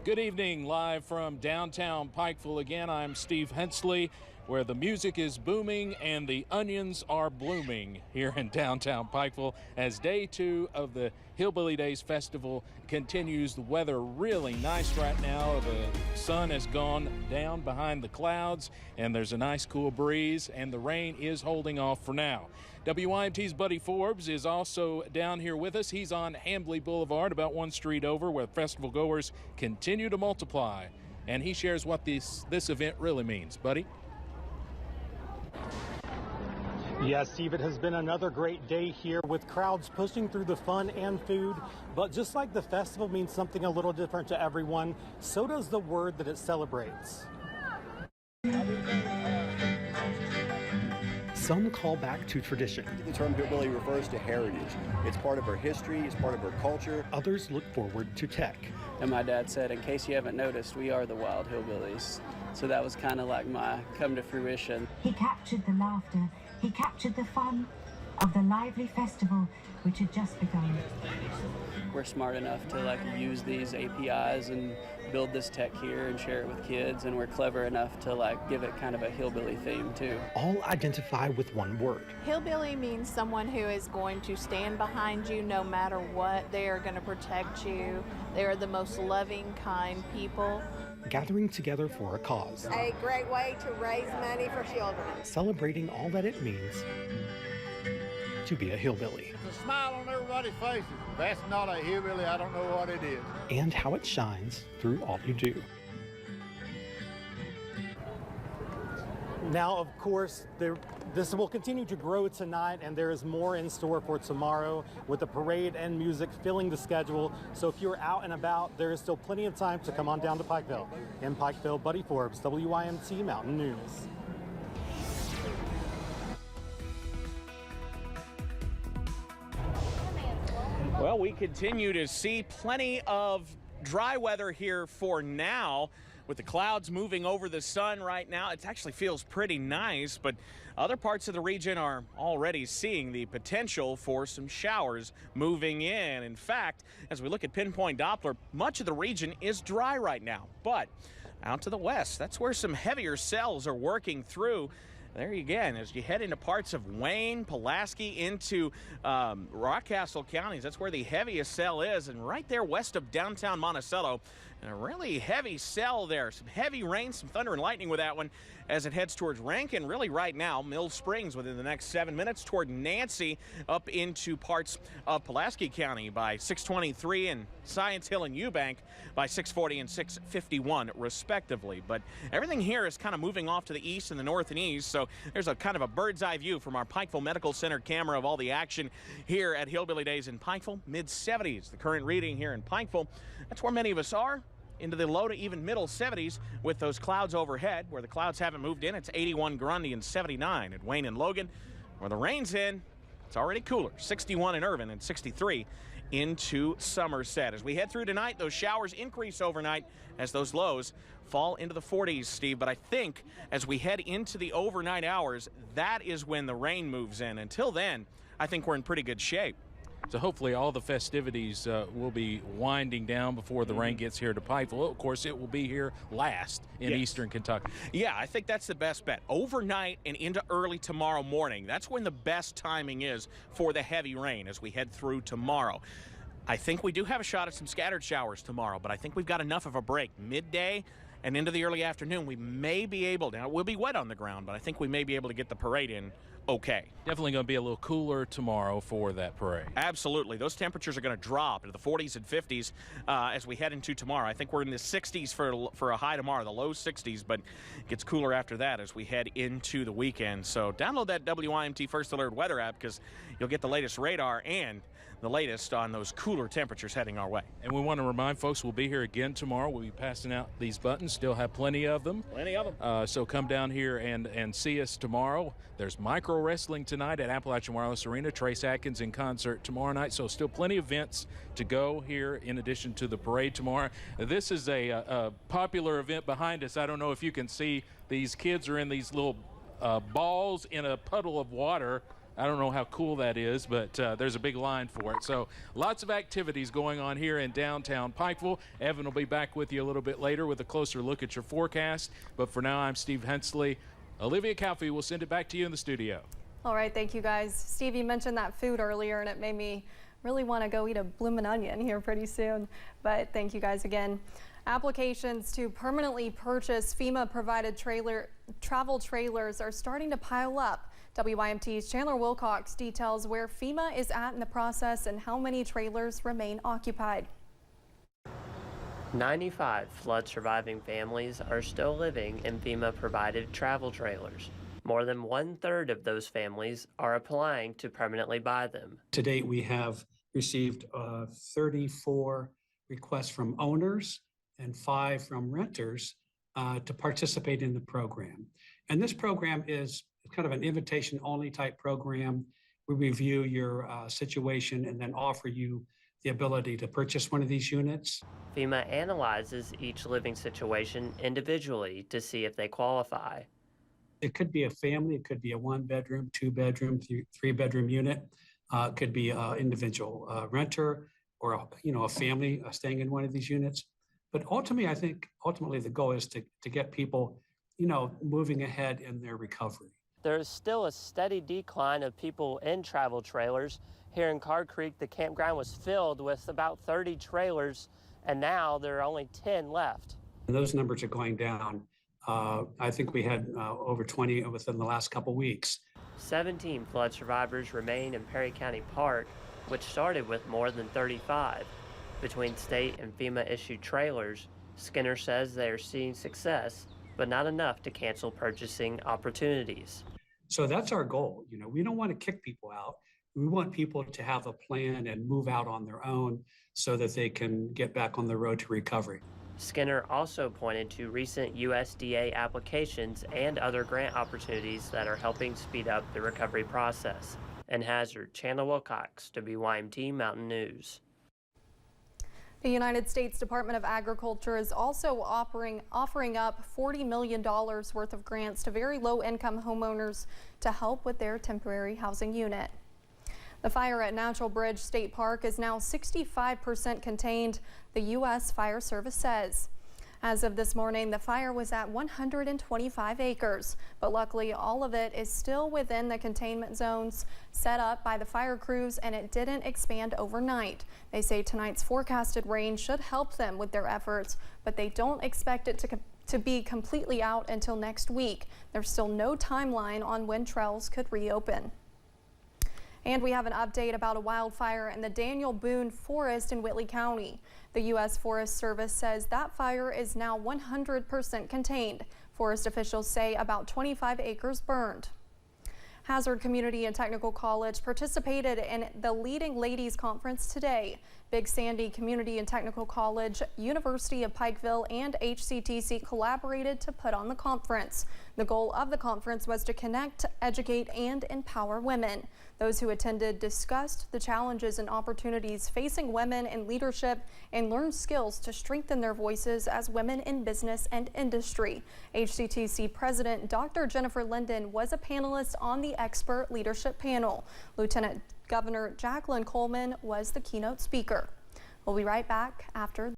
Good evening, live from downtown Pikeville again. I'm Steve Hensley, where the music is booming and the onions are blooming here in downtown Pikeville as day 2 of the Hillbilly Days Festival continues. The weather really nice right now. The sun has gone down behind the clouds and there's a nice cool breeze, and the rain is holding off for now. WYMT's Buddy Forbes is also down here with us. He's on Hambly Boulevard, about one street over, where festival goers continue to multiply. And he shares what this event really means. Buddy? Yes, Steve, it has been another great day here with crowds pushing through the fun and food. But just like the festival means something a little different to everyone, so does the word that it celebrates. Some call back to tradition. The term hillbilly refers to heritage. It's part of our history, it's part of our culture. Others look forward to tech. And my dad said, in case you haven't noticed, we are the wild hillbillies. So that was kind of like my come to fruition. He captured the laughter, he captured the fun of the lively festival which had just begun. We're smart enough to use these APIs and build this tech here and share it with kids, and we're clever enough to give it kind of a hillbilly theme too. All identify with one word. Hillbilly means someone who is going to stand behind you no matter what. They are going to protect you. They are the most loving, kind people. Gathering together for a cause. A great way to raise money for children. Celebrating all that it means to be a hillbilly. It's a smile on everybody's faces. If that's not a hillbilly, I don't know what it is. And how it shines through all you do. Now, of course, this will continue to grow tonight, and there is more in store for tomorrow with the parade and music filling the schedule. So if you're out and about, there is still plenty of time to come on down to Pikeville. In Pikeville, Buddy Forbes, WYMT Mountain News. Well, we continue to see plenty of dry weather here for now. With the clouds moving over the sun right now, it actually feels pretty nice, but other parts of the region are already seeing the potential for some showers moving in. In fact, as we look at pinpoint Doppler, much of the region is dry right now, but out to the west, that's where some heavier cells are working through. There you again, as you head into parts of Wayne, Pulaski, into Rockcastle counties, that's where the heaviest cell is, and right there west of downtown Monticello, and a really heavy cell there. Some heavy rain, some thunder and lightning with that one as it heads towards Rankin, really right now. Mill Springs within the next 7 minutes, toward Nancy, up into parts of Pulaski County by 6:23, and Science Hill and Eubank by 6:40 and 6:51 respectively. But everything here is kind of moving off to the east and the north and east, so there's a kind of a bird's eye view from our Pikeville Medical Center camera of all the action here at Hillbilly Days in Pikeville. Mid-70s, the current reading here in Pikeville. That's where many of us are, into the low to even middle 70s with those clouds overhead. Where the clouds haven't moved in, it's 81 Grundy and 79 at Wayne and Logan. Where the rain's in, it's already cooler, 61 in Irvin and 63 into Somerset. As we head through tonight, those showers increase overnight as those lows fall into the 40s, Steve. But I think as we head into the overnight hours, that is when the rain moves in. Until then, I think we're in pretty good shape. So hopefully all the festivities will be winding down before the rain gets here to Pikeville. Of course, it will be here last in eastern Kentucky. Yeah, I think that's the best bet. Overnight and into early tomorrow morning, that's when the best timing is for the heavy rain as we head through tomorrow. I think we do have a shot at some scattered showers tomorrow, but I think we've got enough of a break. Midday and into the early afternoon, we may be able to. Now, it will be wet on the ground, but I think we may be able to get the parade in okay. Definitely going to be a little cooler tomorrow for that parade. Absolutely. Those temperatures are going to drop into the 40s and 50s as we head into tomorrow. I think we're in the 60s for a high tomorrow, the low 60s, but it gets cooler after that as we head into the weekend. So download that WYMT First Alert weather app because you'll get the latest radar and the latest on those cooler temperatures heading our way. And we want to remind folks we'll be here again tomorrow. We'll be passing out these buttons. Still have plenty of them. Plenty of them. So come down here and see us tomorrow. There's micro wrestling tonight at Appalachian Wireless Arena. Trace Atkins in concert tomorrow night. So still plenty of events to go here in addition to the parade tomorrow. This is a popular event behind us. I don't know if you can see. These kids are in these little balls in a puddle of water. I don't know how cool that is, but there's a big line for it. So lots of activities going on here in downtown Pikeville. Evan will be back with you a little bit later with a closer look at your forecast. But for now, I'm Steve Hensley. Olivia Calfee will send it back to you in the studio. All right, thank you guys. Steve, you mentioned that food earlier, and it made me really want to go eat a bloomin' onion here pretty soon. But thank you guys again. Applications to permanently purchase FEMA-provided travel trailers are starting to pile up. WYMT's Chandler Wilcox details where FEMA is at in the process and how many trailers remain occupied. 95 flood-surviving families are still living in FEMA-provided travel trailers. More than 1/3 of those families are applying to permanently buy them. To date, we have received 34 requests from owners and 5 from renters to participate in the program. And this program is kind of an invitation-only type program. We review your situation and then offer you the ability to purchase one of these units. FEMA analyzes each living situation individually to see if they qualify. It could be a family, it could be a 1-bedroom, 2-bedroom, 3-bedroom unit. It could be an individual renter or a family staying in one of these units. But ultimately, I think the goal is to get people, moving ahead in their recovery. There is still a steady decline of people in travel trailers. Here in Card Creek, the campground was filled with about 30 trailers, and now there are only 10 left. And those numbers are going down. I think we had over 20 within the last couple weeks. 17 flood survivors remain in Perry County Park, which started with more than 35. Between state and FEMA-issued trailers, Skinner says they are seeing success, but not enough to cancel purchasing opportunities. So that's our goal. We don't want to kick people out. We want people to have a plan and move out on their own so that they can get back on the road to recovery. Skinner also pointed to recent USDA applications and other grant opportunities that are helping speed up the recovery process. In Hazard, Chandler Wilcox, WYMT Mountain News. The United States Department of Agriculture is also offering up $40 million worth of grants to very low-income homeowners to help with their temporary housing unit. The fire at Natural Bridge State Park is now 65% contained, the U.S. Fire Service says. As of this morning, the fire was at 125 acres, but luckily all of it is still within the containment zones set up by the fire crews, and it didn't expand overnight. They say tonight's forecasted rain should help them with their efforts, but they don't expect it to be completely out until next week. There's still no timeline on when trails could reopen. And we have an update about a wildfire in the Daniel Boone Forest in Whitley County. The U.S. Forest Service says that fire is now 100% contained. Forest officials say about 25 acres burned. Hazard Community and Technical College participated in the Leading Ladies Conference today. Big Sandy Community and Technical College, University of Pikeville, and HCTC collaborated to put on the conference. The goal of the conference was to connect, educate, and empower women. Those who attended discussed the challenges and opportunities facing women in leadership and learned skills to strengthen their voices as women in business and industry. HCTC President Dr. Jennifer Linden was a panelist on the expert leadership panel. Lieutenant Governor Jacqueline Coleman was the keynote speaker. We'll be right back after